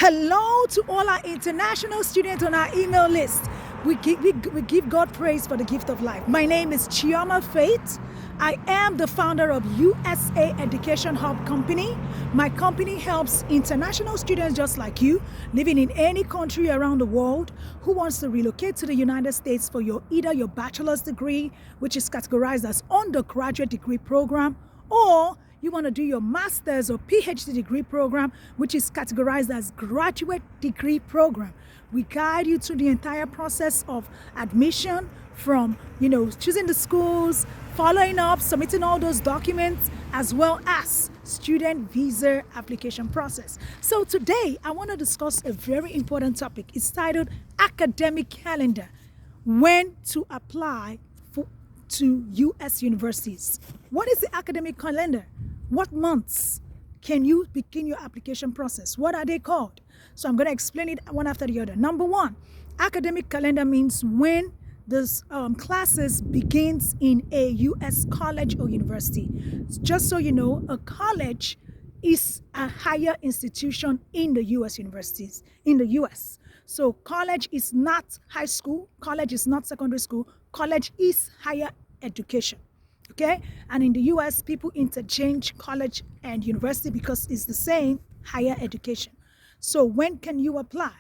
Hello to all our international students on our email list. We give God praise for the gift of life. My name is Chioma Faith. I am the founder of USA Education Hub Company. My company helps international students just like you, living in any country around the world, who wants to relocate to the United States for either your bachelor's degree, which is categorized as undergraduate degree program, or you want to do your master's or PhD degree program, which is categorized as graduate degree program. We guide you through the entire process of admission, from choosing the schools, following up, submitting all those documents, as well as student visa application process. So today I want to discuss a very important topic. It's titled Academic Calendar: When to Apply to U.S. universities. What is the academic calendar? What months can you begin your application process? What are they called? So I'm going to explain it one after the other. Number one, academic calendar means when the classes begins in a U.S. college or university. Just so you know, a college is a higher institution in the U.S. universities, in the U.S. So college is not high school. College is not secondary school. College is higher education. Okay? And in the US, people interchange college and university because it's the same, higher education. So when can you apply?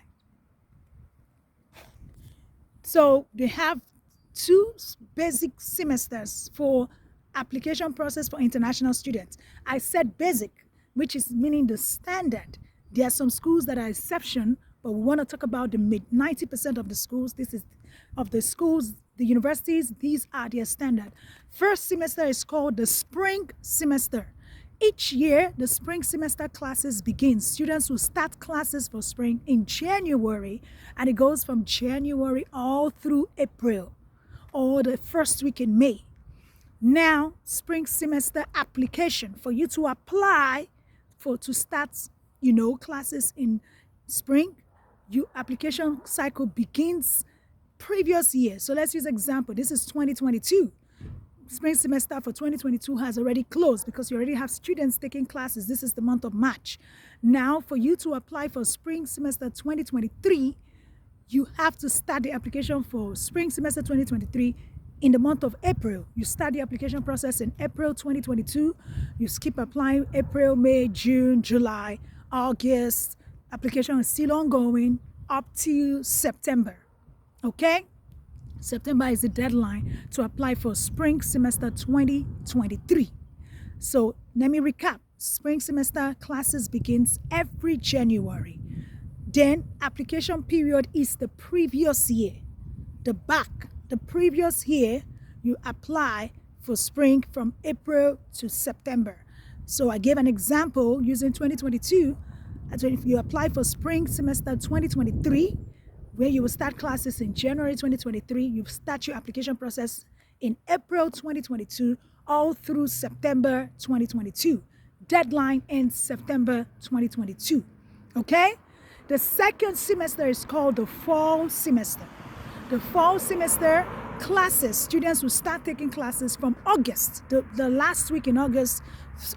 So they have two basic semesters for application process for international students. I said basic, which is meaning the standard. There are some schools that are exception, but we want to talk about the 90% of the schools. This is of the schools, the universities, these are their standard. First semester is called the spring semester. Each year, the spring semester classes begin. Students will start classes for spring in January, and it goes from January all through April, or the first week in May. Now, spring semester application for you to apply to start, classes in spring. Your application cycle begins previous year. So let's use example. This is 2022. Spring semester for 2022 has already closed because you already have students taking classes. This is the month of March. Now, for you to apply for spring semester 2023, you have to start the application for spring semester 2023 in the month of April. You start the application process in April 2022. You keep applying April, May, June, July, August. Application is still ongoing up to September. Okay? September is the deadline to apply for spring semester 2023. So let me recap. Spring semester classes begins every January. Then application period is the previous year. The previous year, you apply for spring from April to September. So I gave an example using 2022. So if you apply for spring semester 2023, where you will start classes in January 2023, you start your application process in April 2022, all through September 2022. Deadline ends September 2022. Okay? The second semester is called the fall semester. The fall semester classes, students will start taking classes from August, the last week in August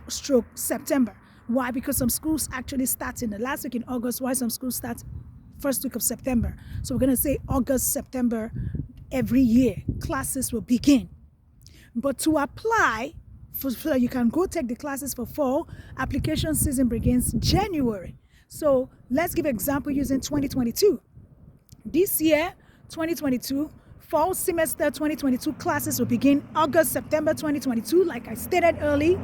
stroke September. Why? Because some schools actually start in the last week in August, while some schools start first week of September. So we're going to say August, September, every year, classes will begin. But to apply, so that you can go take the classes for fall, application season begins January. So let's give an example using 2022. This year, 2022, fall semester 2022 classes will begin August, September 2022, like I stated early.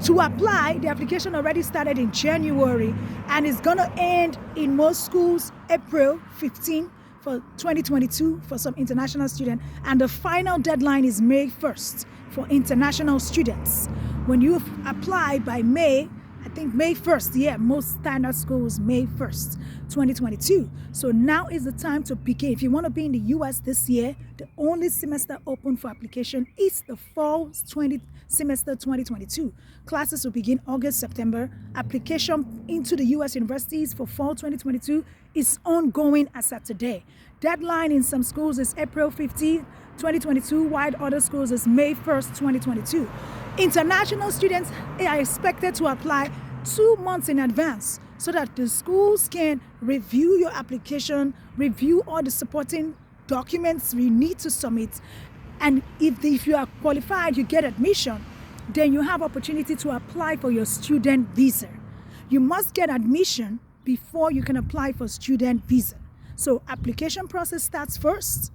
To apply, the application already started in January and is going to end in most schools April 15 for 2022 for some international students. And the final deadline is May 1st for international students. When you apply by May, I think May 1st, most standard schools, May 1st, 2022. So now is the time to begin. If you want to be in the US this year, the only semester open for application is the fall semester 2022. Classes will begin August, September. Application into the US universities for fall 2022 is ongoing as of today. Deadline in some schools is April 15, 2022, while other schools is May 1st, 2022. International students are expected to apply 2 months in advance. so that the schools can review your application, review all the supporting documents you need to submit. And if you are qualified, you get admission, then you have opportunity to apply for your student visa. You must get admission before you can apply for student visa. So application process starts first.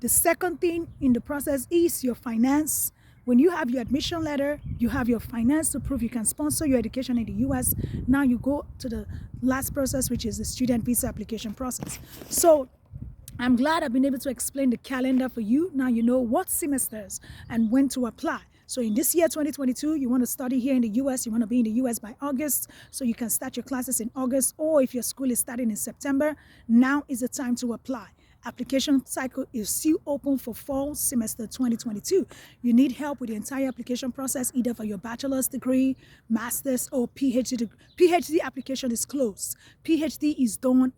The second thing in the process is your finance. When you have your admission letter, you have your finance to prove you can sponsor your education in the US. Now you go to the last process, which is the student visa application process. So I'm glad I've been able to explain the calendar for you. Now you know what semesters and when to apply. So in this year, 2022, you want to study here in the US, you want to be in the US by August, so you can start your classes in August, or if your school is starting in September, now is the time to apply. Application cycle is still open for fall semester 2022. You need help with the entire application process, either for your bachelor's degree, master's, or PhD degree. PhD application is closed. PhD is done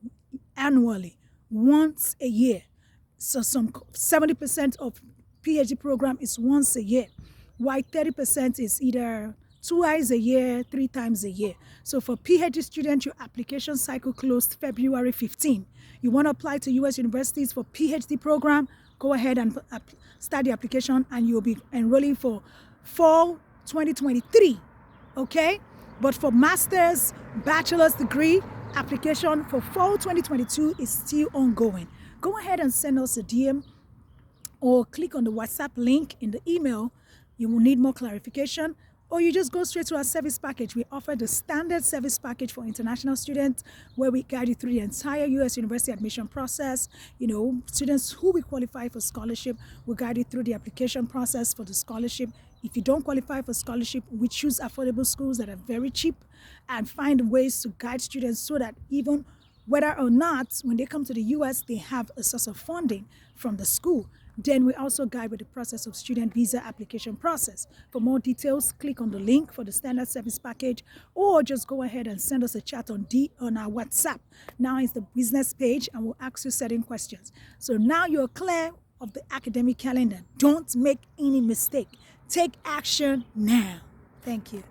annually, once a year. So some 70% of PhD program is once a year, while 30% is either twice a year, 3 times a year. So for PhD students, your application cycle closed February 15. You want to apply to US universities for PhD program, go ahead and start the application, and you'll be enrolling for fall 2023, okay? But for master's, bachelor's degree, application for fall 2022 is still ongoing. Go ahead and send us a DM or click on the WhatsApp link in the email. You will need more clarification, or you just go straight to our service package. We offer the standard service package for international students, where we guide you through the entire US university admission process. You know, students who will qualify for scholarship, will guide you through the application process for the scholarship. If you don't qualify for scholarship, we choose affordable schools that are very cheap and find ways to guide students so that even whether or not when they come to the US, they have a source of funding from the school. Then we also guide with the process of student visa application process. For more details, click on the link for the standard service package, or just go ahead and send us a chat on our WhatsApp. Now is the business page, and we'll ask you certain questions. So now you're clear of the academic calendar. Don't make any mistake. Take action now. Thank you.